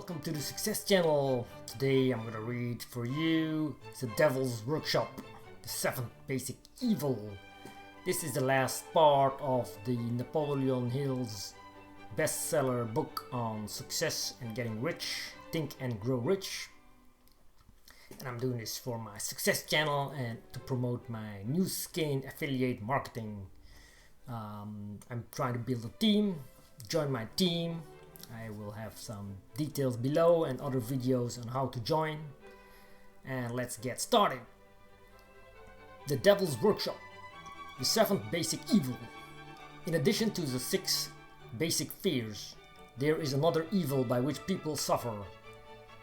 welcome to the Success Channel. Today I'm gonna read for you The Devil's Workshop, the 7th Basic Evil. This is the last part of the Napoleon Hill's bestseller book on success and getting rich, Think and Grow Rich. And I'm doing this for my Success Channel and to promote my new skin affiliate marketing. I'm trying to build a team. Join my team. I will have some details below and other videos on how to join. And let's get started. The Devil's Workshop, the 7th Basic Evil. In addition to the 6 basic fears, there is another evil by which people suffer.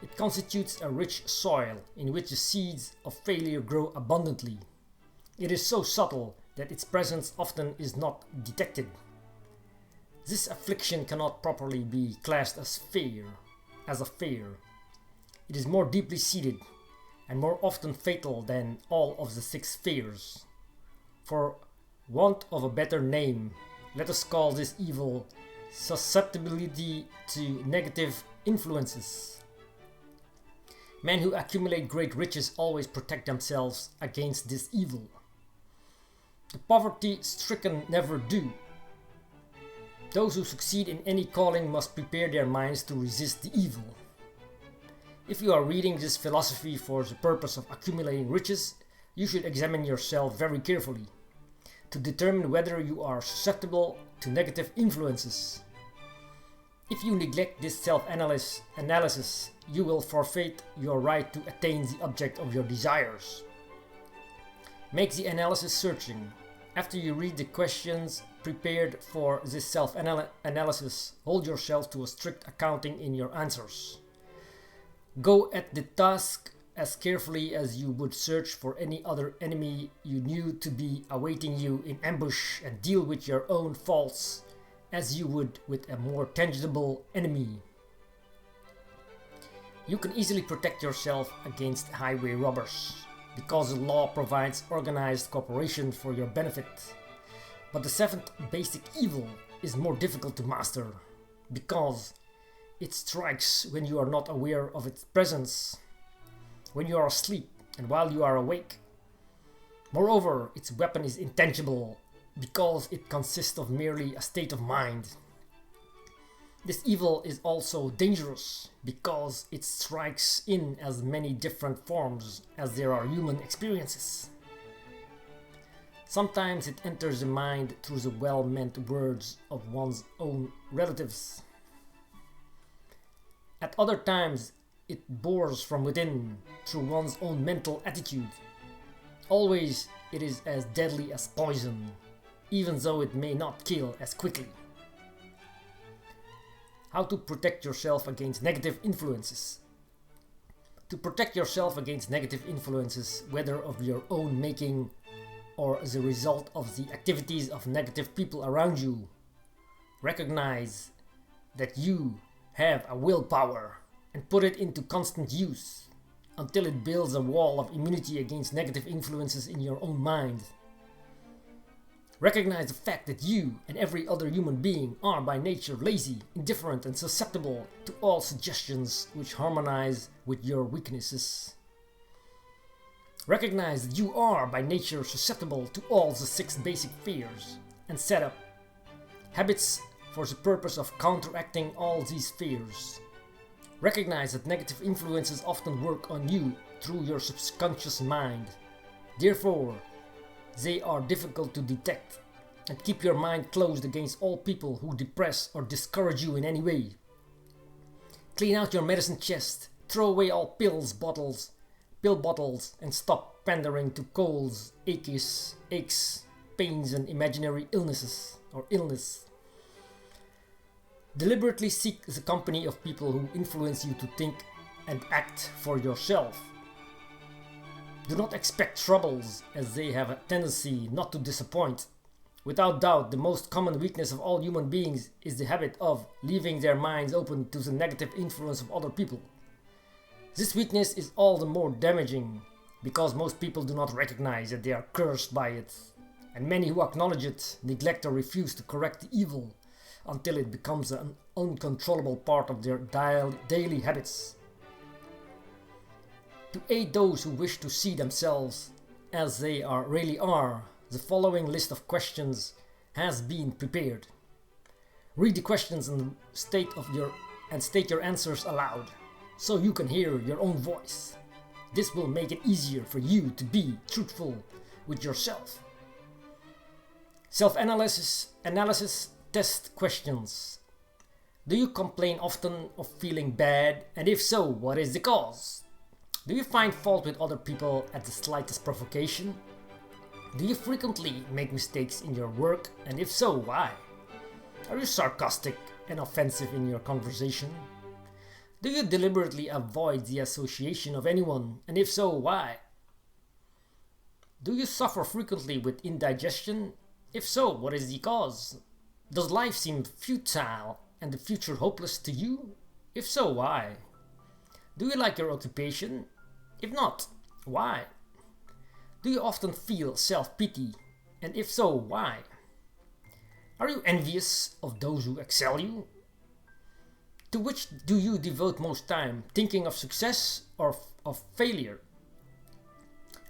It constitutes a rich soil in which the seeds of failure grow abundantly. It is so subtle that its presence often is not detected. This affliction cannot properly be classed as a fear. It is more deeply seated and more often fatal than all of the 6 fears. For want of a better name, let us call this evil susceptibility to negative influences. Men who accumulate great riches always protect themselves against this evil. The poverty-stricken never do. Those who succeed in any calling must prepare their minds to resist the evil. If you are reading this philosophy for the purpose of accumulating riches, you should examine yourself very carefully to determine whether you are susceptible to negative influences. If you neglect this self-analysis, you will forfeit your right to attain the object of your desires. Make the analysis searching. After you read the questions prepared for this self-analysis, hold yourself to a strict accounting in your answers. Go at the task as carefully as you would search for any other enemy you knew to be awaiting you in ambush, and deal with your own faults as you would with a more tangible enemy. You can easily protect yourself against highway robbers, because the law provides organized cooperation for your benefit. But the 7th basic evil is more difficult to master, because it strikes when you are not aware of its presence, when you are asleep and while you are awake. Moreover, its weapon is intangible, because it consists of merely a state of mind. This evil is also dangerous because it strikes in as many different forms as there are human experiences. Sometimes it enters the mind through the well-meant words of one's own relatives. At other times, it bores from within through one's own mental attitude. Always, it is as deadly as poison, even though it may not kill as quickly. How to protect yourself against negative influences. To protect yourself against negative influences, whether of your own making or as a result of the activities of negative people around you, recognize that you have a willpower and put it into constant use until it builds a wall of immunity against negative influences in your own mind. Recognize the fact that you and every other human being are by nature lazy, indifferent, and susceptible to all suggestions which harmonize with your weaknesses. Recognize that you are by nature susceptible to all the 6 basic fears, and set up habits for the purpose of counteracting all these fears. Recognize that negative influences often work on you through your subconscious mind. Therefore, they are difficult to detect, and keep your mind closed against all people who depress or discourage you in any way. Clean out your medicine chest, throw away all pill bottles, and stop pandering to colds, aches, pains, and imaginary illness. Deliberately seek the company of people who influence you to think and act for yourself. Do not expect troubles, as they have a tendency not to disappoint. Without doubt, the most common weakness of all human beings is the habit of leaving their minds open to the negative influence of other people. This weakness is all the more damaging because most people do not recognize that they are cursed by it, and many who acknowledge it neglect or refuse to correct the evil until it becomes an uncontrollable part of their daily habits. To aid those who wish to see themselves as they really are, the following list of questions has been prepared. Read the questions and state your answers aloud, so you can hear your own voice. This will make it easier for you to be truthful with yourself. Self-analysis test questions. Do you complain often of feeling bad, and if so, what is the cause? Do you find fault with other people at the slightest provocation? Do you frequently make mistakes in your work, and if so, why? Are you sarcastic and offensive in your conversation? Do you deliberately avoid the association of anyone, and if so, why? Do you suffer frequently with indigestion? If so, what is the cause? Does life seem futile and the future hopeless to you? If so, why? Do you like your occupation? If not, why? Do you often feel self-pity? And if so, why? Are you envious of those who excel you? To which do you devote most time, thinking of success or of failure?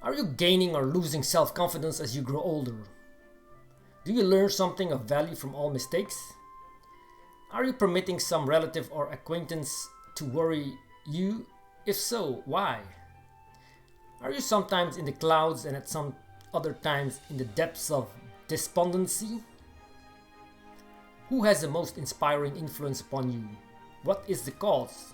Are you gaining or losing self-confidence as you grow older? Do you learn something of value from all mistakes? Are you permitting some relative or acquaintance to worry you? If so, why? Are you sometimes in the clouds and at some other times in the depths of despondency? Who has the most inspiring influence upon you? What is the cause?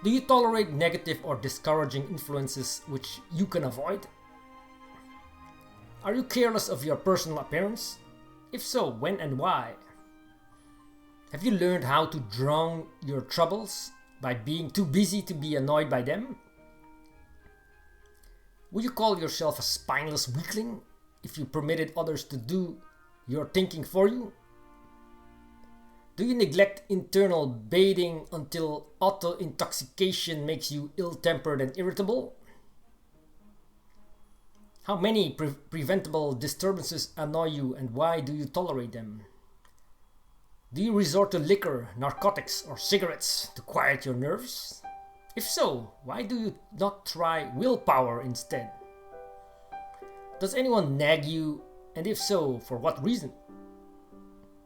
Do you tolerate negative or discouraging influences which you can avoid? Are you careless of your personal appearance? If so, when and why? Have you learned how to drown your troubles by being too busy to be annoyed by them? Would you call yourself a spineless weakling if you permitted others to do your thinking for you? Do you neglect internal bathing until auto-intoxication makes you ill-tempered and irritable? How many preventable disturbances annoy you, and why do you tolerate them? Do you resort to liquor, narcotics, or cigarettes to quiet your nerves? If so, why do you not try willpower instead? Does anyone nag you, and if so, for what reason?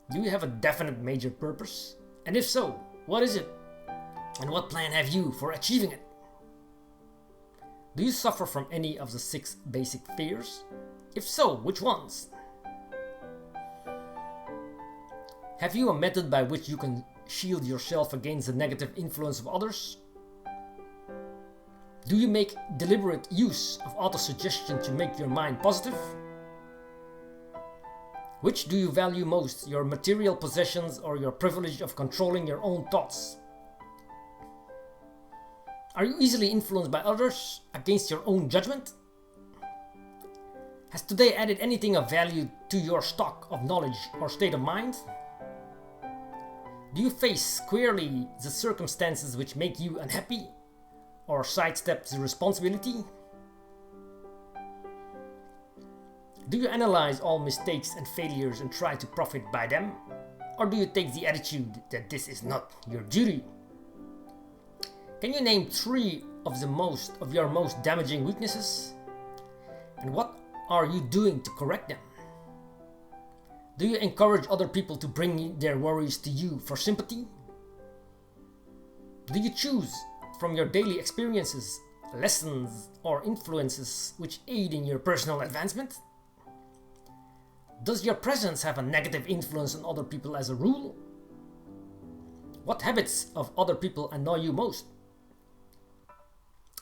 Do you have a definite major purpose? And if so, what is it? And what plan have you for achieving it? Do you suffer from any of the 6 basic fears? If so, which ones? Have you a method by which you can shield yourself against the negative influence of others? Do you make deliberate use of autosuggestion to make your mind positive? Which do you value most, your material possessions or your privilege of controlling your own thoughts? Are you easily influenced by others against your own judgment? Has today added anything of value to your stock of knowledge or state of mind? Do you face squarely the circumstances which make you unhappy or sidestep the responsibility? Do you analyze all mistakes and failures and try to profit by them? Or do you take the attitude that this is not your duty? Can you name 3 of your most damaging weaknesses? And what are you doing to correct them? Do you encourage other people to bring their worries to you for sympathy? Do you choose from your daily experiences, lessons, or influences which aid in your personal advancement? Does your presence have a negative influence on other people as a rule? What habits of other people annoy you most?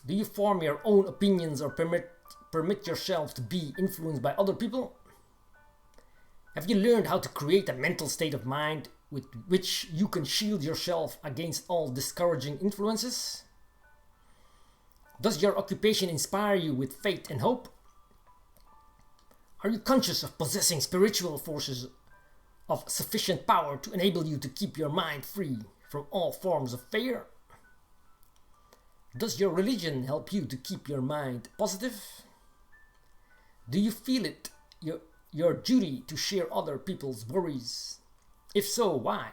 Do you form your own opinions or permit yourself to be influenced by other people? Have you learned how to create a mental state of mind with which you can shield yourself against all discouraging influences? Does your occupation inspire you with faith and hope? Are you conscious of possessing spiritual forces of sufficient power to enable you to keep your mind free from all forms of fear? Does your religion help you to keep your mind positive? Do you feel your duty to share other people's worries? If so, why?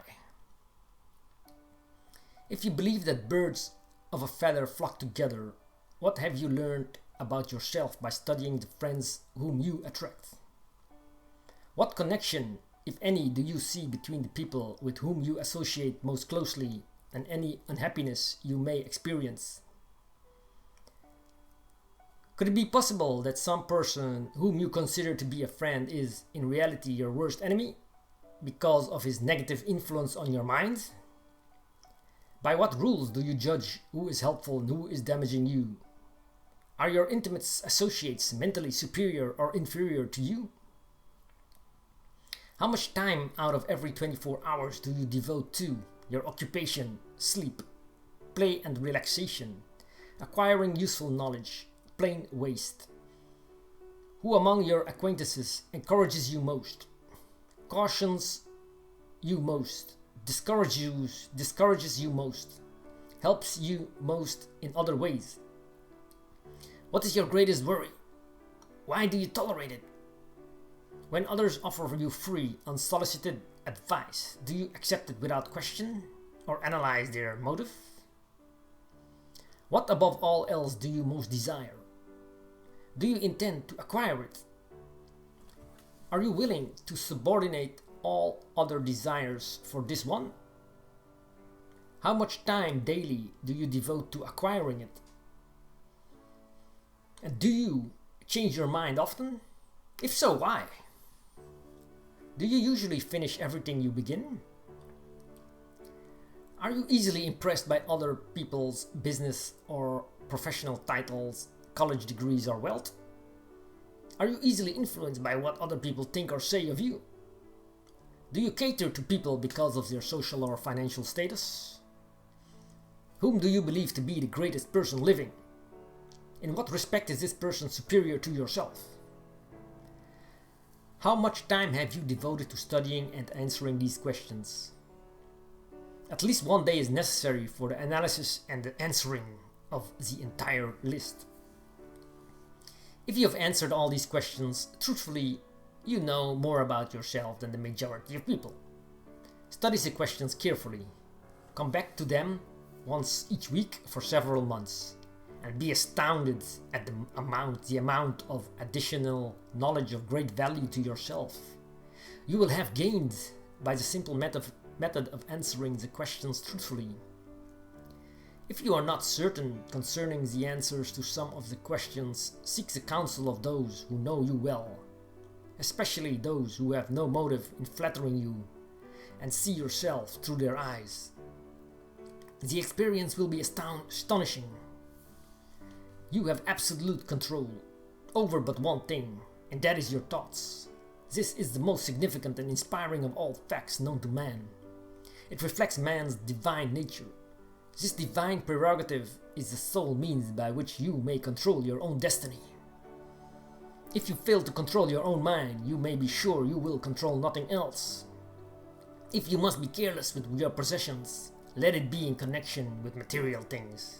If you believe that birds of a feather flock together, what have you learned about yourself by studying the friends whom you attract? What connection, if any, do you see between the people with whom you associate most closely and any unhappiness you may experience? Could it be possible that some person whom you consider to be a friend is in reality your worst enemy because of his negative influence on your mind? By what rules do you judge who is helpful and who is damaging you? Are your intimate associates mentally superior or inferior to you? How much time out of every 24 hours do you devote to your occupation, sleep, play and relaxation, acquiring useful knowledge, plain waste? Who among your acquaintances encourages you most, cautions you most, discourages you most, helps you most in other ways? What is your greatest worry? Why do you tolerate it? When others offer you free, unsolicited advice, do you accept it without question or analyze their motive? What above all else do you most desire? Do you intend to acquire it? Are you willing to subordinate all other desires for this one? How much time daily do you devote to acquiring it? And do you change your mind often? If so, why? Do you usually finish everything you begin? Are you easily impressed by other people's business or professional titles, college degrees or wealth? Are you easily influenced by what other people think or say of you? Do you cater to people because of their social or financial status? Whom do you believe to be the greatest person living? In what respect is this person superior to yourself? How much time have you devoted to studying and answering these questions? At least one day is necessary for the analysis and the answering of the entire list. If you have answered all these questions truthfully, you know more about yourself than the majority of people. Study the questions carefully. Come back to them once each week for several months and be astounded at the amount of additional knowledge of great value to yourself you will have gained by the simple method of answering the questions truthfully. If you are not certain concerning the answers to some of the questions, seek the counsel of those who know you well, especially those who have no motive in flattering you and see yourself through their eyes. The experience will be astonishing. You have absolute control over but one thing, and that is your thoughts. This is the most significant and inspiring of all facts known to man. It reflects man's divine nature. This divine prerogative is the sole means by which you may control your own destiny. If you fail to control your own mind, you may be sure you will control nothing else. If you must be careless with your possessions, let it be in connection with material things.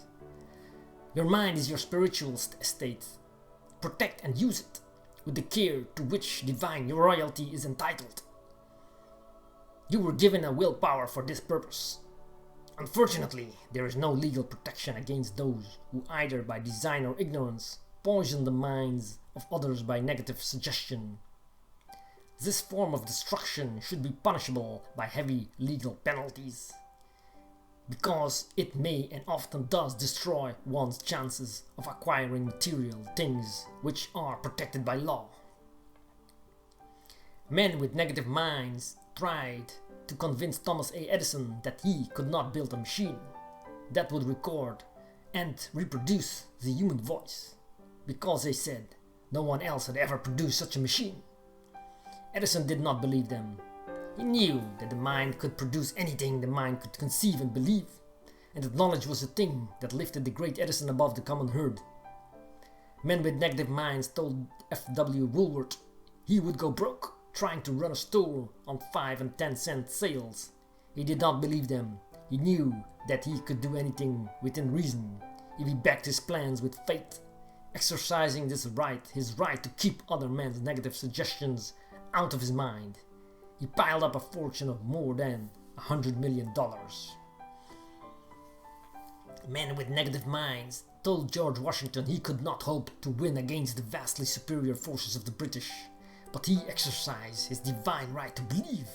Your mind is your spiritual estate. Protect and use it with the care to which divine royalty is entitled. You were given a willpower for this purpose. Unfortunately, there is no legal protection against those who either by design or ignorance poison the minds of others by negative suggestion. This form of destruction should be punishable by heavy legal penalties, because it may and often does destroy one's chances of acquiring material things which are protected by law. Men with negative minds tried to convince Thomas A. Edison that he could not build a machine that would record and reproduce the human voice, because they said no one else had ever produced such a machine. Edison did not believe them. He knew that the mind could produce anything the mind could conceive and believe, and that knowledge was the thing that lifted the great Edison above the common herd. Men with negative minds told F.W. Woolworth he would go broke trying to run a store on 5 and 10 cent sales. He did not believe them. He knew that he could do anything within reason if he backed his plans with faith, exercising his right to keep other men's negative suggestions out of his mind. He piled up a fortune of more than $100 million. Men with negative minds told George Washington he could not hope to win against the vastly superior forces of the British, but he exercised his divine right to believe.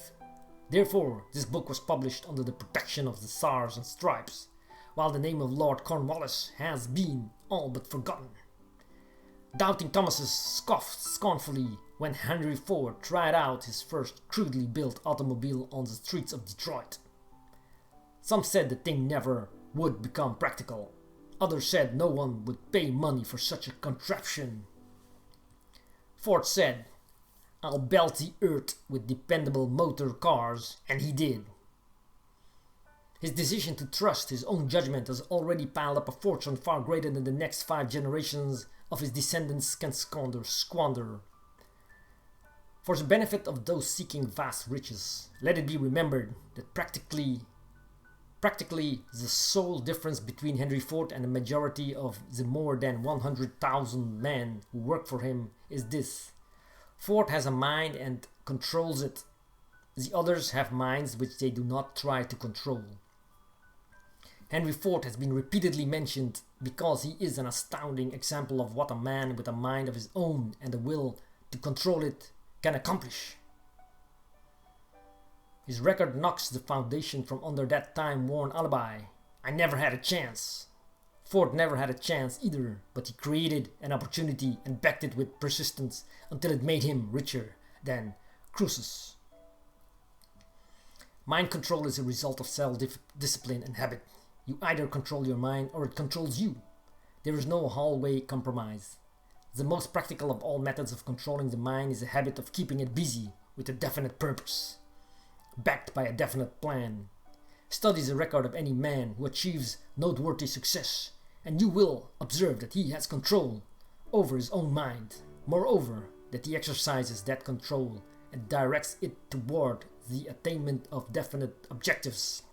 Therefore, this book was published under the protection of the Stars and Stripes, while the name of Lord Cornwallis has been all but forgotten. Doubting Thomases scoffed scornfully when Henry Ford tried out his first crudely built automobile on the streets of Detroit. Some said the thing never would become practical. Others said no one would pay money for such a contraption. Ford said, "I'll belt the earth with dependable motor cars," and he did. His decision to trust his own judgment has already piled up a fortune far greater than the next 5 generations of his descendants can squander. For the benefit of those seeking vast riches, let it be remembered that practically the sole difference between Henry Ford and the majority of the more than 100,000 men who work for him is this: Ford has a mind and controls it. The others have minds which they do not try to control. Henry Ford has been repeatedly mentioned because he is an astounding example of what a man with a mind of his own and the will to control it can accomplish. His record knocks the foundation from under that time-worn alibi. "I never had a chance." Ford never had a chance either, but he created an opportunity and backed it with persistence until it made him richer than Croesus. Mind control is a result of self-discipline and habit. You either control your mind or it controls you. There is no hallway compromise. The most practical of all methods of controlling the mind is the habit of keeping it busy with a definite purpose, backed by a definite plan. Study the record of any man who achieves noteworthy success, and you will observe that he has control over his own mind. Moreover, that he exercises that control and directs it toward the attainment of definite objectives.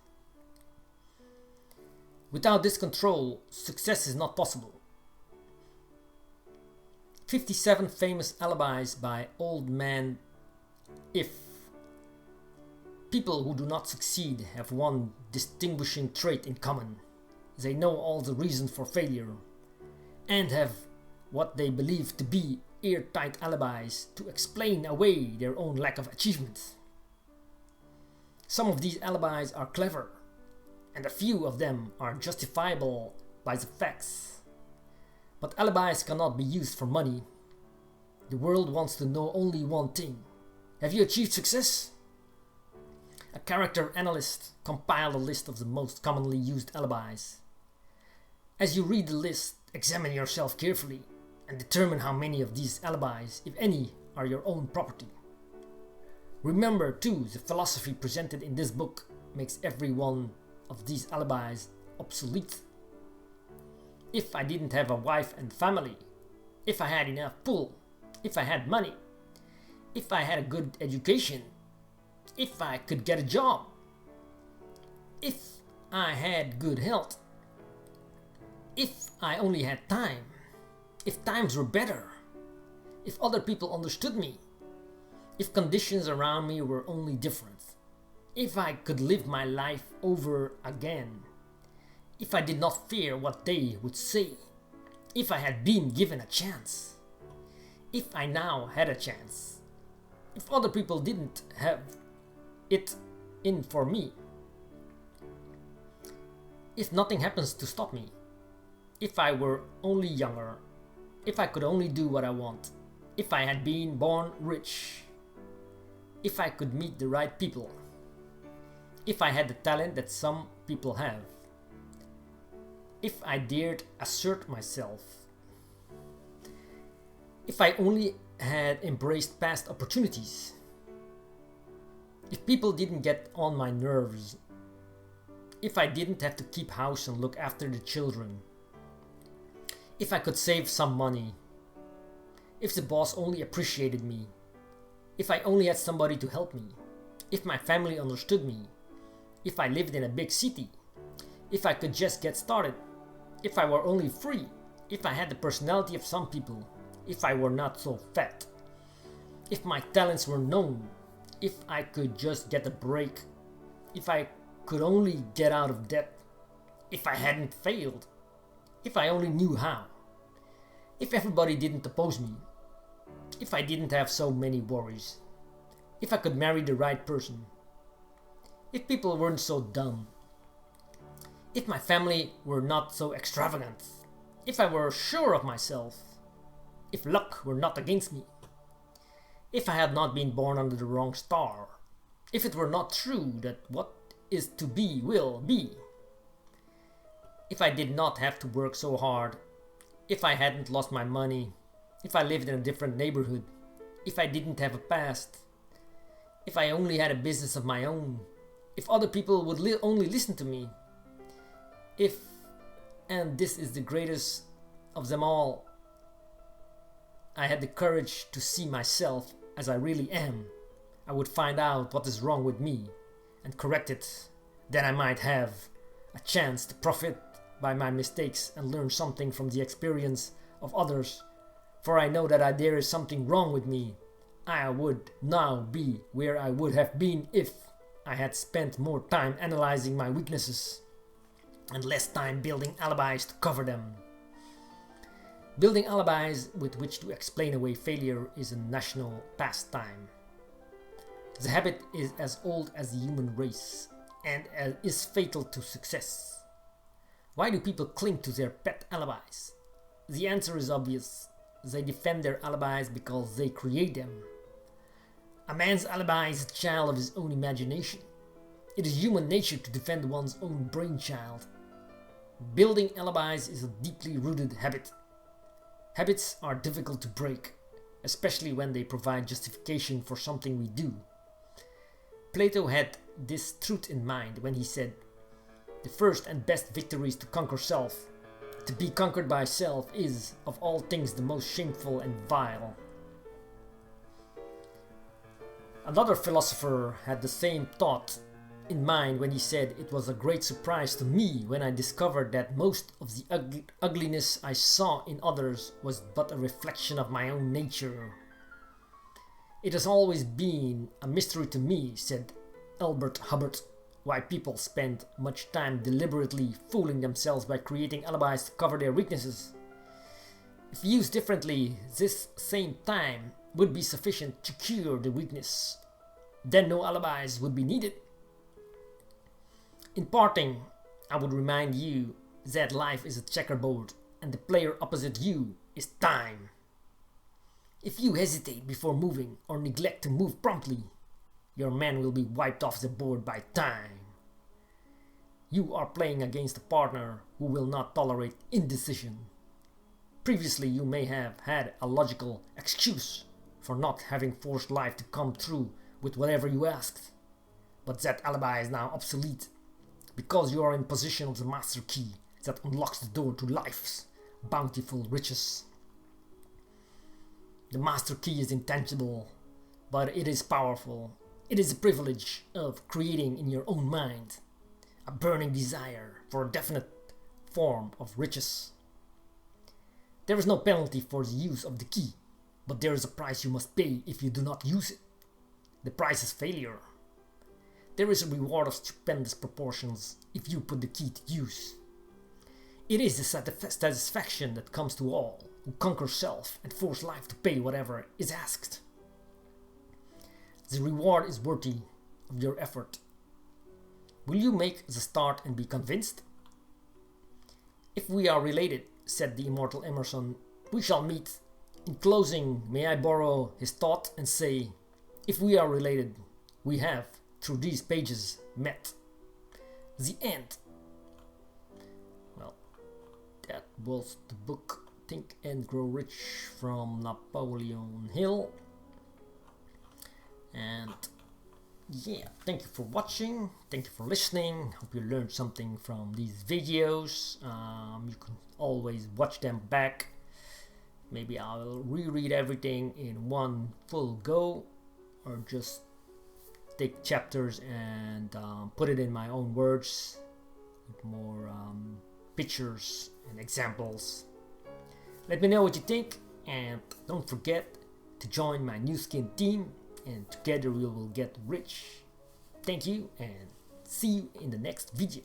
Without this control, success is not possible. 57 famous alibis by old man if. People who do not succeed have one distinguishing trait in common. They know all the reasons for failure and have what they believe to be airtight alibis to explain away their own lack of achievement. Some of these alibis are clever, and a few of them are justifiable by the facts. But alibis cannot be used for money. The world wants to know only one thing: have you achieved success? A character analyst compiled a list of the most commonly used alibis. As you read the list, examine yourself carefully and determine how many of these alibis, if any, are your own property. Remember too, the philosophy presented in this book makes every one of these alibis obsolete. If I didn't have a wife and family, if I had enough pull, if I had money, if I had a good education, if I could get a job, if I had good health, if I only had time, if times were better, if other people understood me, if conditions around me were only different, if I could live my life over again, if I did not fear what they would say, if I had been given a chance, if I now had a chance, if other people didn't have it in for me, if nothing happens to stop me, if I were only younger, if I could only do what I want, if I had been born rich, if I could meet the right people, if I had the talent that some people have, if I dared assert myself, if I only had embraced past opportunities, if people didn't get on my nerves, if I didn't have to keep house and look after the children, if I could save some money, if the boss only appreciated me, if I only had somebody to help me, if my family understood me, if I lived in a big city, if I could just get started, if I were only free, if I had the personality of some people, if I were not so fat, If my talents were known, if I could just get a break, if I could only get out of debt, if I hadn't failed, if I only knew how, if everybody didn't oppose me, if I didn't have so many worries, if I could marry the right person, if people weren't so dumb, if my family were not so extravagant, if I were sure of myself, if luck were not against me, if I had not been born under the wrong star, if it were not true that what is to be will be, if I did not have to work so hard, if I hadn't lost my money, if I lived in a different neighborhood, if I didn't have a past, if I only had a business of my own, if other people would only listen to me, if, and this is the greatest of them all, I had the courage to see myself as I really am, I would find out what is wrong with me and correct it. Then I might have a chance to profit by my mistakes and learn something from the experience of others. For I know that there is something wrong with me. I would now be where I would have been if I had spent more time analyzing my weaknesses and less time building alibis to cover them. Building alibis with which to explain away failure is a national pastime. The habit is as old as the human race and is fatal to success. Why do people cling to their pet alibis? The answer is obvious. They defend their alibis because they create them. A man's alibi is a child of his own imagination. It is human nature to defend one's own brainchild. Building alibis is a deeply rooted habit. Habits are difficult to break, especially when they provide justification for something we do. Plato had this truth in mind when he said, "The first and best victory is to conquer self. To be conquered by self is, of all things, the most shameful and vile." Another philosopher had the same thought in mind when he said, "It was a great surprise to me when I discovered that most of the ugliness I saw in others was but a reflection of my own nature." "It has always been a mystery to me," said Albert Hubbard, "why people spend much time deliberately fooling themselves by creating alibis to cover their weaknesses. If used differently, this same time would be sufficient to cure the weakness. Then no alibis would be needed." In parting, I would remind you that life is a checkerboard and the player opposite you is time. If you hesitate before moving or neglect to move promptly, your man will be wiped off the board by time. You are playing against a partner who will not tolerate indecision. Previously, you may have had a logical excuse for not having forced life to come through with whatever you asked, but that alibi is now obsolete because you are in possession of the master key that unlocks the door to life's bountiful riches. The master key is intangible, but it is powerful. It is the privilege of creating in your own mind a burning desire for a definite form of riches. There is no penalty for the use of the key, but there is a price you must pay if you do not use it. The price is failure. There is a reward of stupendous proportions if you put the key to use. It is the satisfaction that comes to all who conquer self and force life to pay whatever is asked. The reward is worthy of your effort. Will you make the start and be convinced? "If we are related," said the immortal Emerson, "we shall meet. In closing, may I borrow his thought and say, if we are related, we have, through these pages, met." The end. Well, that was the book Think and Grow Rich from Napoleon Hill. And yeah, thank you for watching, thank you for listening. Hope you learned something from these videos. You can always watch them back. Maybe I'll reread everything in one full go, or just take chapters and put it in my own words with more pictures and examples. Let me know what you think, and don't forget to join my new skin team, and together we will get rich. Thank you and see you in the next video.